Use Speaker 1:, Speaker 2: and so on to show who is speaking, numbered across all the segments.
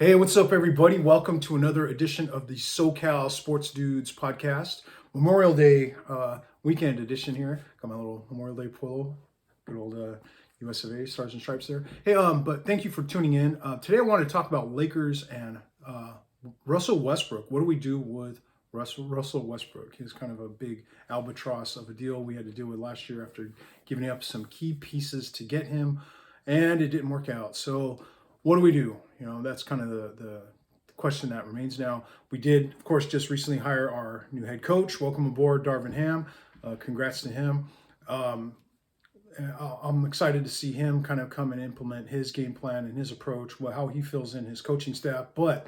Speaker 1: Hey, what's up, everybody? Welcome to another edition of the SoCal Sports Dudes podcast. Memorial Day weekend edition here. Got my little Memorial Day polo, good old US of A, Stars and Stripes there. Hey, but thank you for tuning in. Today I want to talk about Lakers and Russell Westbrook. What do we do with Russell Westbrook? He's kind of a big albatross of a deal we had to deal with last year after giving up some key pieces to get him, and it didn't work out. So what do we do? That's kind of the question that remains now. We did, of course, just recently hire our new head coach. Welcome aboard, Darvin Ham. Congrats to him. I'm excited to see him kind of come and implement his game plan and his approach, how he fills in his coaching staff. But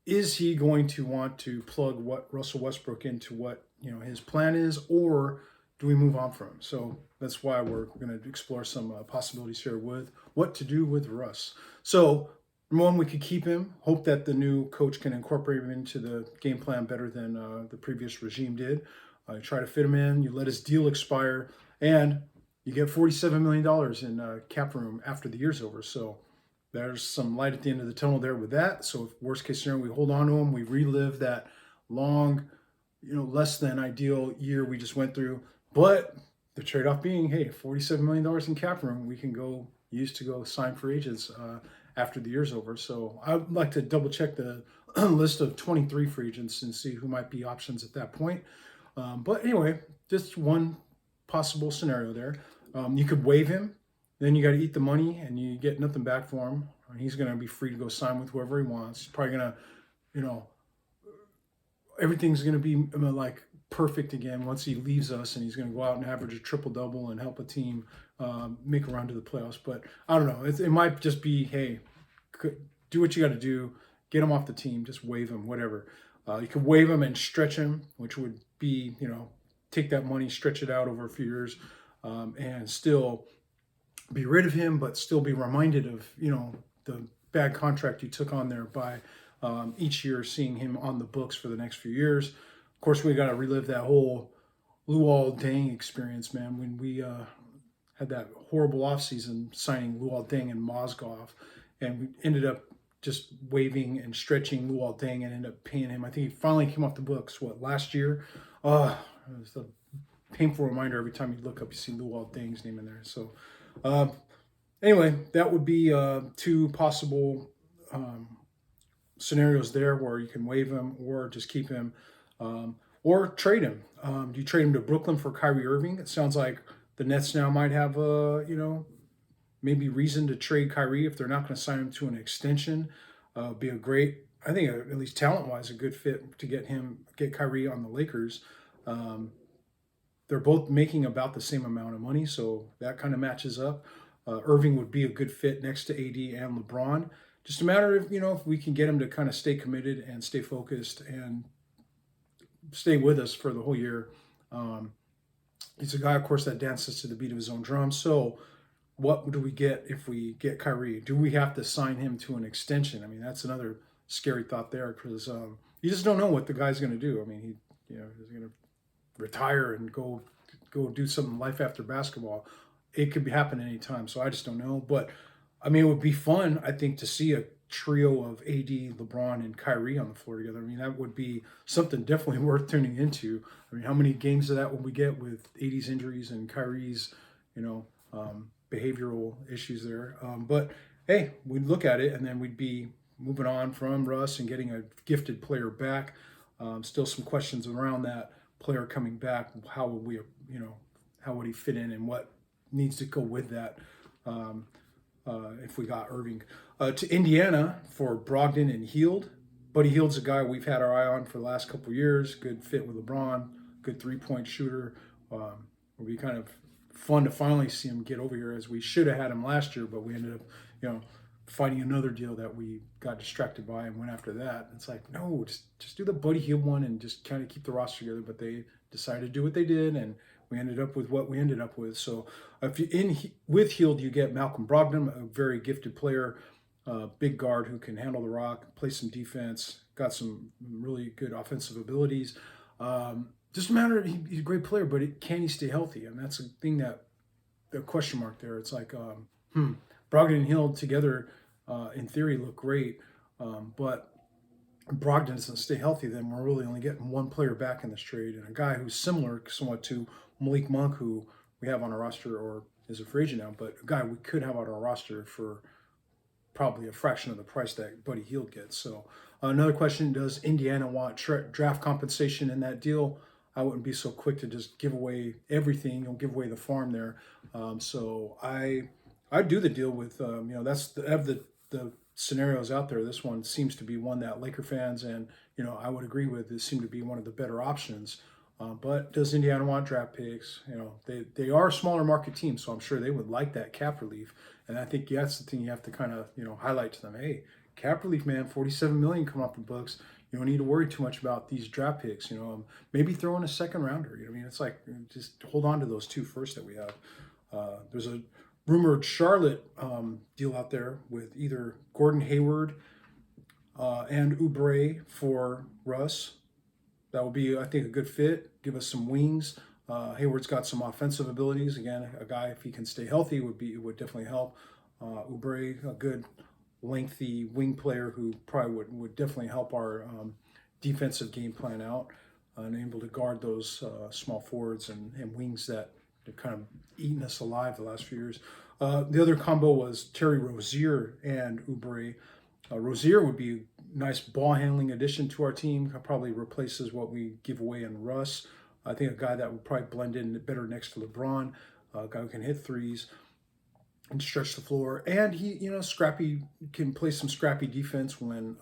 Speaker 1: is he going to want to plug what Russell Westbrook into what his plan is, or do we move on from him? So that's why we're going to explore some possibilities here with what to do with Russ. So one, we could keep him, hope that the new coach can incorporate him into the game plan better than the previous regime did. You try to fit him in, you let his deal expire, and you get $47 million in cap room after the year's over. So there's some light at the end of the tunnel there with that. So if worst case scenario, we hold on to him, we relive that long, less than ideal year we just went through. But the trade-off being, hey, $47 million in cap room, we can use to go sign free agents after the year's over. So I'd like to double check the list of 23 free agents and see who might be options at that point. But anyway, just one possible scenario there. You could waive him, then you got to eat the money and you get nothing back for him. And he's going to be free to go sign with whoever he wants. He's probably going to, everything's going to be like perfect again once he leaves us, and he's going to go out and average a triple-double and help a team make a run to the playoffs. But I don't know. It might just be, hey, do what you got to do. Get him off the team. Just waive him, whatever. You could waive him and stretch him, which would be, take that money, stretch it out over a few years, and still be rid of him, but still be reminded of, the bad contract you took on there by each year seeing him on the books for the next few years. Of course, we got to relive that whole Luol Deng experience, man, when we had that horrible offseason signing Luol Deng and Mozgov, and we ended up just waiving and stretching Luol Deng and ended up paying him. I think he finally came off the books, last year? It was a painful reminder every time you look up, you see Luol Deng's name in there. So anyway, that would be two possible scenarios there where you can waive him or just keep him or trade him. Do you trade him to Brooklyn for Kyrie Irving? It sounds like the Nets now might have maybe reason to trade Kyrie if they're not going to sign him to an extension. Be a great, I think, at least talent-wise, a good fit to get Kyrie on the Lakers. They're both making about the same amount of money, so that kind of matches up. Irving would be a good fit next to AD and LeBron. Just a matter of, if we can get him to kind of stay committed and stay focused and stay with us for the whole year. He's a guy, of course, that dances to the beat of his own drum. So what do we get if we get Kyrie? Do we have to sign him to an extension? I mean, that's another scary thought there, because you just don't know what the guy's going to do. I mean, he's going to retire and go do something life after basketball. It could be happening anytime, so I just don't know. But I mean, it would be fun, I think, to see a trio of AD, LeBron, and Kyrie on the floor together. I mean, that would be something definitely worth tuning into. I mean, how many games of that will we get with AD's injuries and Kyrie's, behavioral issues there? But hey, we'd look at it, and then we'd be moving on from Russ and getting a gifted player back. Still some questions around that player coming back. How would how would he fit in, and what needs to go with that? If we got Irving to Indiana for Brogdon and Hield. Buddy Hield's a guy we've had our eye on for the last couple of years. Good fit with LeBron, good three-point shooter. It'll be kind of fun to finally see him get over here, as we should have had him last year, but we ended up, finding another deal that we got distracted by and went after that. It's like, no, just do the Buddy Hield one and just kind of keep the roster together. But they decided to do what they did, and we ended up with what we ended up with. So if you with Hield, you get Malcolm Brogdon, a very gifted player, big guard who can handle the rock, play some defense, got some really good offensive abilities. Just a matter of, he's a great player, but can he stay healthy? And that's a thing the question mark there. It's like, Brogdon and Hield together, in theory, look great. But Brogdon doesn't stay healthy, then we're really only getting one player back in this trade, and a guy who's similar somewhat to Malik Monk, who we have on our roster or is a free agent now, but a guy we could have on our roster for probably a fraction of the price that Buddy Hield gets. So another question: does Indiana want draft compensation in that deal? I wouldn't be so quick to just give away everything. You'll give away the farm there. So I'd do the deal with that's the scenarios out there. This one seems to be one that Laker fans and I would agree with. It seemed to be one of the better options. But does Indiana want draft picks? They are a smaller market team, so I'm sure they would like that cap relief. And I think that's the thing you have to kind of highlight to them. Hey, cap relief, man, $47 million come off the books. You don't need to worry too much about these draft picks. Maybe throw in a second rounder. It's like just hold on to those two first that we have. There's a rumored Charlotte deal out there with either Gordon Hayward and Oubre for Russ. That would be, I think, a good fit. Give us some wings. Hayward's got some offensive abilities. Again, a guy, if he can stay healthy, would definitely help. Oubre, a good lengthy wing player who probably would definitely help our defensive game plan out and able to guard those small forwards and wings that have kind of eaten us alive the last few years. The other combo was Terry Rozier and Oubre. Rozier would be a nice ball handling addition to our team. Probably replaces what we give away in Russ. I think a guy that would probably blend in better next to LeBron, a guy who can hit threes and stretch the floor. And he, scrappy, can play some scrappy defense when,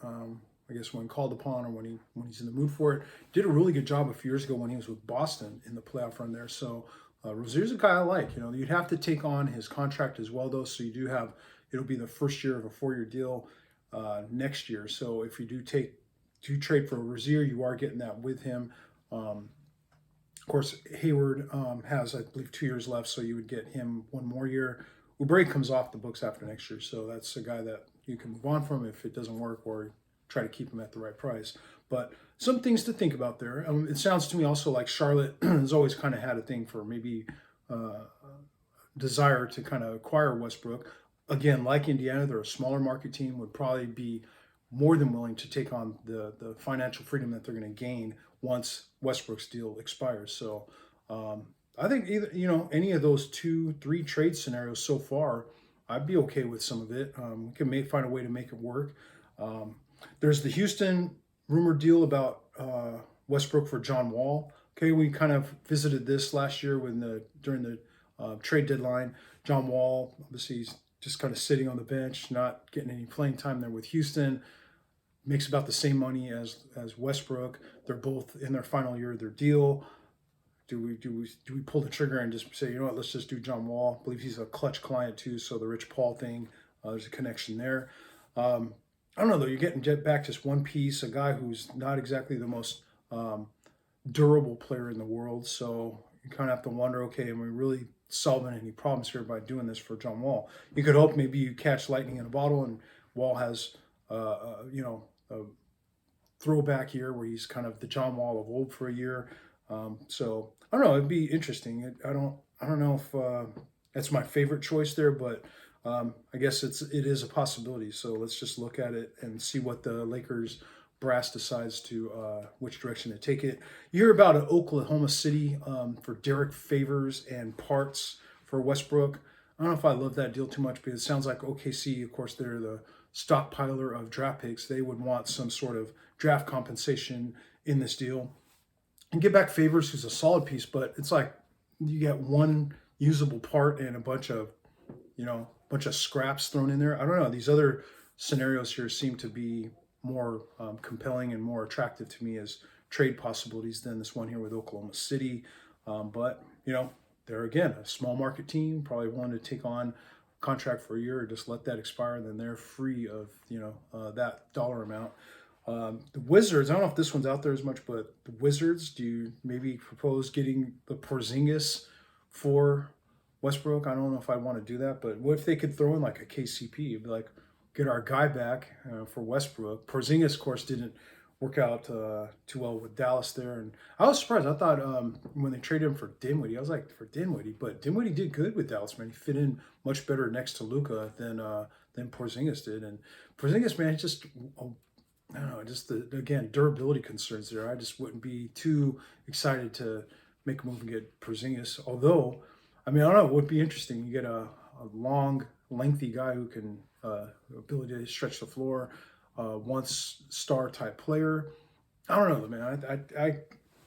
Speaker 1: when called upon or when he's in the mood for it. Did a really good job a few years ago when he was with Boston in the playoff run there. So Rozier's a guy I like. You'd have to take on his contract as well, though. So you do have, it'll be the first year of a 4-year deal next year. So if you do trade for Rozier, you are getting that with him. Of course, Hayward has, I believe, 2 years left, so you would get him one more year. Oubre comes off the books after next year, so that's a guy that you can move on from if it doesn't work, or try to keep him at the right price. But some things to think about there. It sounds to me also like Charlotte has always kind of had a thing for maybe desire to kind of acquire Westbrook. Again, like Indiana, they're a smaller market team, would probably be more than willing to take on the financial freedom that they're going to gain once Westbrook's deal expires. So I think either any of those 2-3 trade scenarios so far, I'd be okay with some of it. We can find a way to make it work. There's the Houston rumored deal about Westbrook for John Wall. Okay, we kind of visited this last year during the trade deadline. John Wall, obviously, he's just kind of sitting on the bench, not getting any playing time there with Houston. Makes about the same money as Westbrook. They're both in their final year of their deal. Do we pull the trigger and just say, let's just do John Wall? I believe he's a Clutch client too, so the Rich Paul thing, there's a connection there. I don't know though. You're getting back just one piece, a guy who's not exactly the most durable player in the world. So you kind of have to wonder, okay, am we really solving any problems here by doing this for John Wall? You could hope maybe you catch lightning in a bottle and Wall has a throwback year where he's kind of the John Wall of old for a year. So I don't know. It'd be interesting. I don't know if that's my favorite choice there, but I guess it is a possibility. So let's just look at it and see what the Lakers brass decides to which direction to take it. You hear about Oklahoma City for Derek Favors and parts for Westbrook. I don't know if I love that deal too much, because it sounds like OKC, of course, they're the stockpiler of draft picks. They would want some sort of draft compensation in this deal. And get back Favors, who's a solid piece, but it's like you get one usable part and a bunch of scraps thrown in there. I don't know. These other scenarios here seem to be more compelling and more attractive to me as trade possibilities than this one here with Oklahoma City. But they're again a small market team, probably wanted to take on a contract for a year or just let that expire, and then they're free of that dollar amount. The Wizards, I don't know if this one's out there as much, but the Wizards, do you maybe propose getting the Porzingis for Westbrook? I don't know if I want to do that, but what if they could throw in like a KCP? It'd be like, get our guy back for Westbrook. Porzingis, of course, didn't work out too well with Dallas there. And I was surprised. I thought when they traded him for Dinwiddie, I was like, for Dinwiddie? But Dinwiddie did good with Dallas, man. He fit in much better next to Luka than than Porzingis did. And Porzingis, man, just I don't know, just again durability concerns there. I just wouldn't be too excited to make a move and get Porzingis. Although, I mean, I don't know, it would be interesting. You get a long, lengthy guy who can ability to stretch the floor, once star type player. I don't know, man. I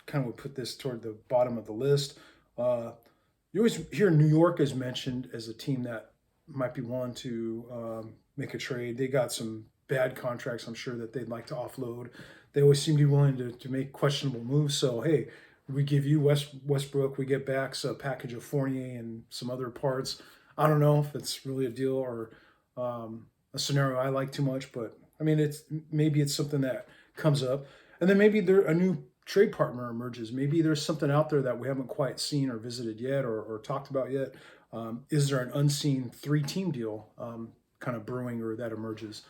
Speaker 1: kind of would put this toward the bottom of the list. You always hear New York is mentioned as a team that might be willing to make a trade. They got some bad contracts, I'm sure, that they'd like to offload. They always seem to be willing to make questionable moves. So, hey, we give you Westbrook, we get back a package of Fournier and some other parts. I don't know if it's really a deal or a scenario I like too much, but I mean, maybe it's something that comes up. And then maybe a new trade partner emerges. Maybe there's something out there that we haven't quite seen or visited yet or talked about yet. Is there an unseen 3-team deal kind of brewing or that emerges?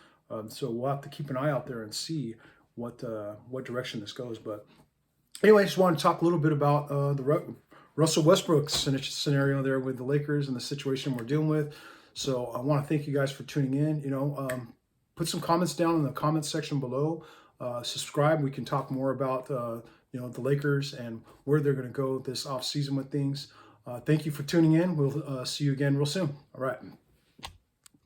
Speaker 1: So we'll have to keep an eye out there and see what direction this goes. But anyway, I just want to talk a little bit about the Russell Westbrook scenario there with the Lakers and the situation we're dealing with. So I want to thank you guys for tuning in. Put some comments down in the comments section below. Subscribe. We can talk more about the Lakers and where they're going to go this off season with things. Thank you for tuning in. We'll see you again real soon. All right.